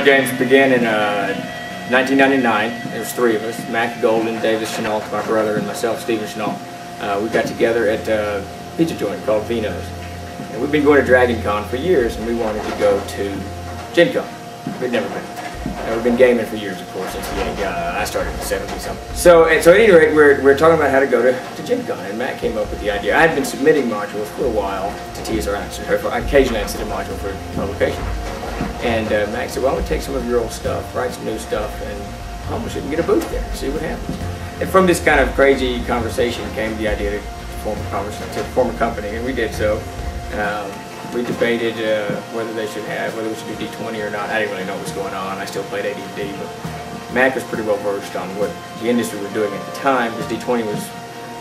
Card games began in 1999. There was three of us: Mac Golden, Davis Chenault, my brother, and myself, Stephen Chenault. We got together at a pizza joint called Vino's. And we've been going to Dragon Con for years, and we wanted to go to Gen Con. We'd never been. We've been gaming for years, of course, since I started in the 70s something. So at any rate, we're talking about how to go to Gen Con, and Matt came up with the idea. I had been submitting modules for a while to TSR. Occasionally I'd submit a module for publication. And Matt said, well, I'm going to take some of your old stuff, write some new stuff, and publish it and get a booth there, see what happens. And from this kind of crazy conversation came the idea to form a company, and we did so. We debated whether we should do D20 or not. I didn't really know what was going on. I still played AD&D, but Mac was pretty well versed on what the industry was doing at the time, because D20 was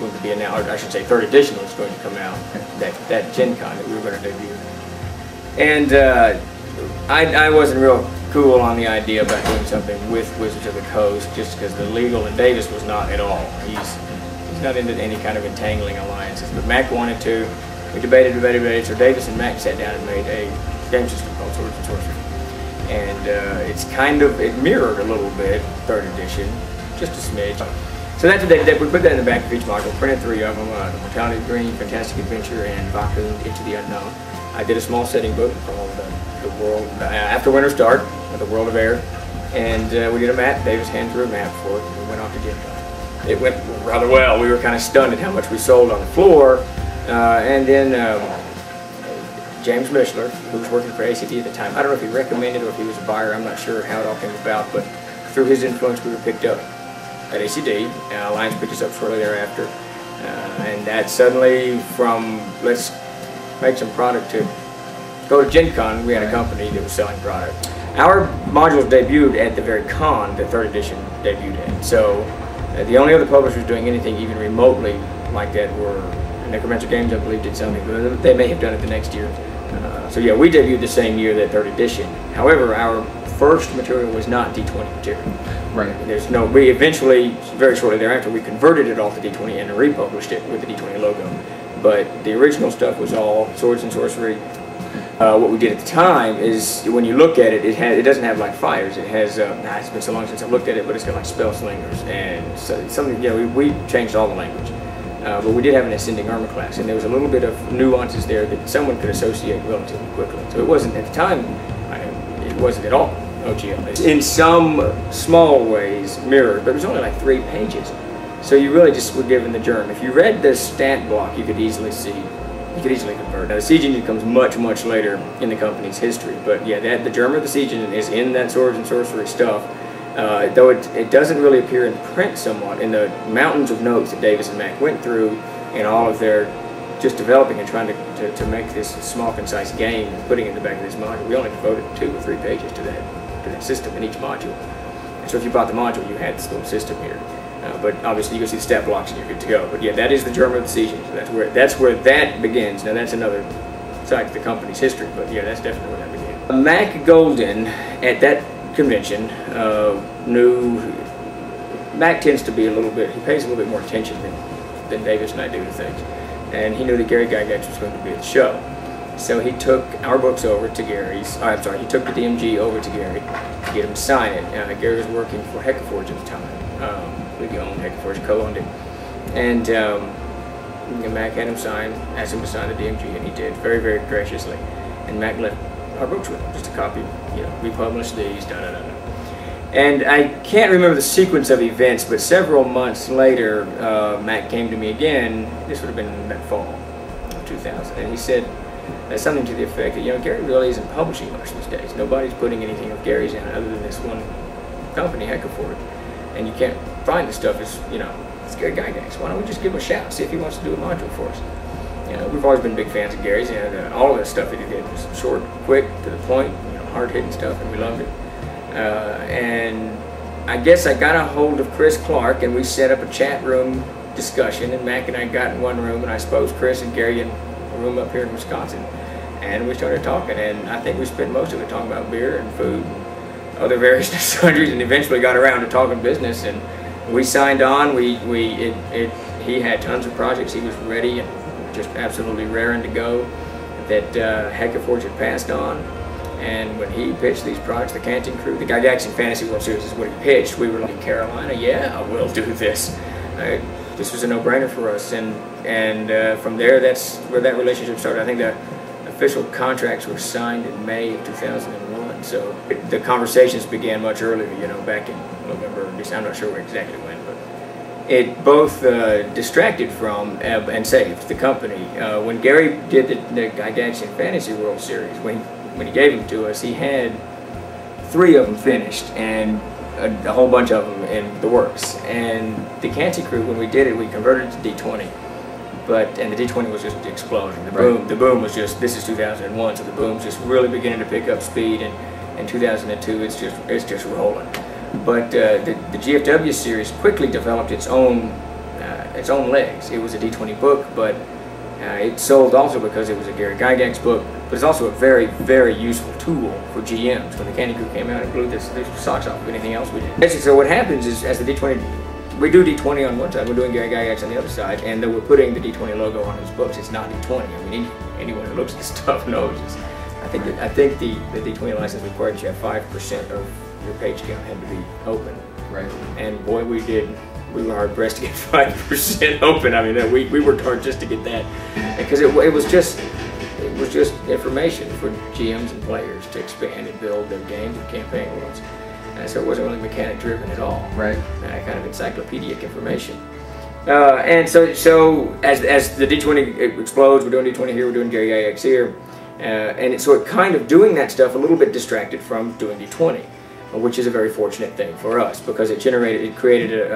going to be announced, or I should say 3rd edition was going to come out at that Gen Con that we were going to debut. And I wasn't real cool on the idea about doing something with Wizards of the Coast, just because the legal, and Davis was not at all. He's not into any kind of entangling alliances, but Mac wanted to. We debated, so Davis and Mac sat down and made a game system called Swords and Sorcery. And it mirrored a little bit 3rd edition, just a smidge. So that's what they did. We put that in the back of each module, printed 3 of them, Mortality Green, Fantastic Adventure, and Vakuum Into the Unknown. I did a small setting book called The World, After Winter Start, The World of Air. And we did a map. Davis handed through a map for it, and we went off to Gen Con. It went rather well. We were kind of stunned at how much we sold on the floor. And then James Mishler, who was working for ACD at the time, I don't know if he recommended or if he was a buyer, I'm not sure how it all came about, but through his influence we were picked up at ACD. Alliance picked us up shortly thereafter. And that suddenly, from let's make some product to go to Gen Con, we had a company that was selling product. Our modules debuted at the very con that 3rd edition debuted at. So the only other publishers doing anything even remotely like that were Necromancer Games, I believe, did something, but they may have done it the next year. So yeah, we debuted the same year that 3rd edition. However, our first material was not D20 material. Right. We eventually, very shortly thereafter, we converted it all to D20 and republished it with the D20 logo. But the original stuff was all Swords and Sorcery. What we did at the time is, when you look at it, it doesn't have like fires. It has, it's been so long since I've looked at it, but it's got like spell slingers and so something. We changed all the language. But we did have an ascending armor class, and there was a little bit of nuances there that someone could associate relatively quickly. So it wasn't, at the time, it wasn't at all OGL. In some small ways mirrored, but it was only like 3 pages. So you really just were given the germ. If you read the stat block, you could easily convert. Now the Siege Engine comes much, much later in the company's history, but yeah, the germ of the Siege Engine is in that Swords and Sorcery stuff. Though it doesn't really appear in print somewhat, in the mountains of notes that Davis and Mac went through in all of their just developing and trying to make this small, concise game and putting it in the back of this module. We only devoted 2 or 3 pages to that system in each module. And so if you bought the module, you had this little system here. But obviously you can see the stat blocks and you're good to go. But yeah, that is the germ of the Siege Engine. So that's where that begins. Now that's another side to the company's history, but yeah, that's definitely where that began. Mac Golden, at that convention, Mac tends to be he pays a little bit more attention than Davis and I do to things. And he knew that Gary Gygax was going to be at the show. So he took our books over to he took the DMG over to Gary to get him to sign it. Gary was working for Heckaforge at the time. We owned Heckaforge, co-owned it. And Mac had him sign, asked him to sign the DMG, and he did, very, very graciously. And Mac left our books with him, just a copy, we published these, da-da-da-da. And I can't remember the sequence of events, but several months later, Mac came to me again. This would have been in that fall of 2000, and he said something to the effect that, Gary really isn't publishing much these days. Nobody's putting anything of Gary's in other than this one company, Heckaforge. And you can't find the stuff it's Gary Gygax. Why don't we just give him a shout, see if he wants to do a module for us? We've always been big fans of Gary's, and all of the stuff that he did was short, quick, to the point, hard-hitting stuff, and we loved it. And I guess I got a hold of Chris Clark, and we set up a chat room discussion, and Mac and I got in one room, and I suppose Chris and Gary in a room up here in Wisconsin, and we started talking, and I think we spent most of it talking about beer and food and other various sundries, and eventually got around to talking business, and we signed on. He had tons of projects. He was ready and just absolutely raring to go that Heckaforge had passed on. And when he pitched these products, the Canting Crew, the Gygax Fantasy World Series is what he pitched. We were like, Carolina, yeah, we'll do this. This was a no-brainer for us, and from there, that's where that relationship started. I think the official contracts were signed in May of 2001, so the conversations began much earlier, you know, back in November, I'm not sure exactly when, but it both distracted from and saved the company. When Gary did the Gygax Fantasy World Series, when he gave them to us, he had 3 of them finished, and a whole bunch of them in the works. And the Canty Crew, when we did it, we converted it to D20. And the D20 was just exploding. The boom was just, this is 2001, so the boom's just really beginning to pick up speed, and in 2002 it's just rolling. But the GFW series quickly developed its own legs. It was a D20 book, but it sold also because it was a Gary Gygax book, but it's also a very, very useful tool for GMs. When the Candy Crew came out and blew their socks off of anything else we did. Basically, so what happens is, as the D20, we do D20 on one side, we're doing Gary Gygax on the other side, and then we're putting the D20 logo on his books. It's not D20. I mean, anyone who looks at this stuff knows. I think the D20 license required you have 5% of your page count had to be open. Right. And boy, we were hard pressed to get 5% open. I mean, we worked hard just to get that, because it was just information for GMs and players to expand and build their games and campaign worlds. So it wasn't really mechanic driven at all. Right. Kind of encyclopedic information. And so as the D20 explodes, we're doing D20 here, we're doing Gary Gygax here, so it kind of doing that stuff a little bit distracted from doing D20. Which is a very fortunate thing for us, because it created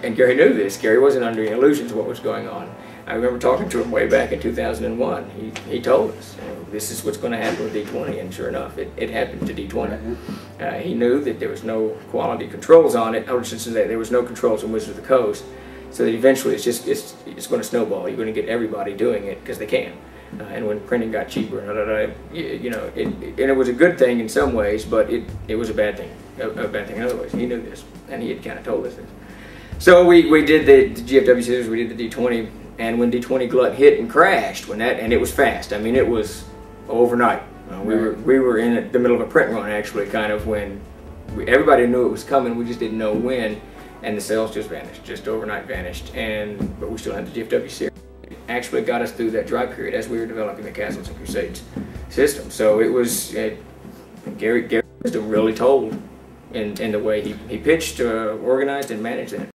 and Gary knew this. Gary wasn't under any illusions of what was going on. I remember talking to him way back in 2001. He told us, this is what's going to happen with D20, and sure enough, it happened to D20. He knew that there was no quality controls on it, or since there was no controls on Wizards of the Coast, so that eventually it's going to snowball. You're going to get everybody doing it because they can. And when printing got cheaper, you know, and it was a good thing in some ways, but it was a bad thing in other ways. He knew this, and he had kind of told us this. So we did the GFW series, we did the D20, and when D20 Glut hit and crashed, and it was fast. I mean, it was overnight. We were in the middle of a print run, actually, kind of, when everybody knew it was coming. We just didn't know when, and the sales just vanished, just overnight vanished. But we still had the GFW series. Actually got us through that dry period as we were developing the Castles and Crusades system. So it was Gary's wisdom really told in the way he pitched, organized, and managed that.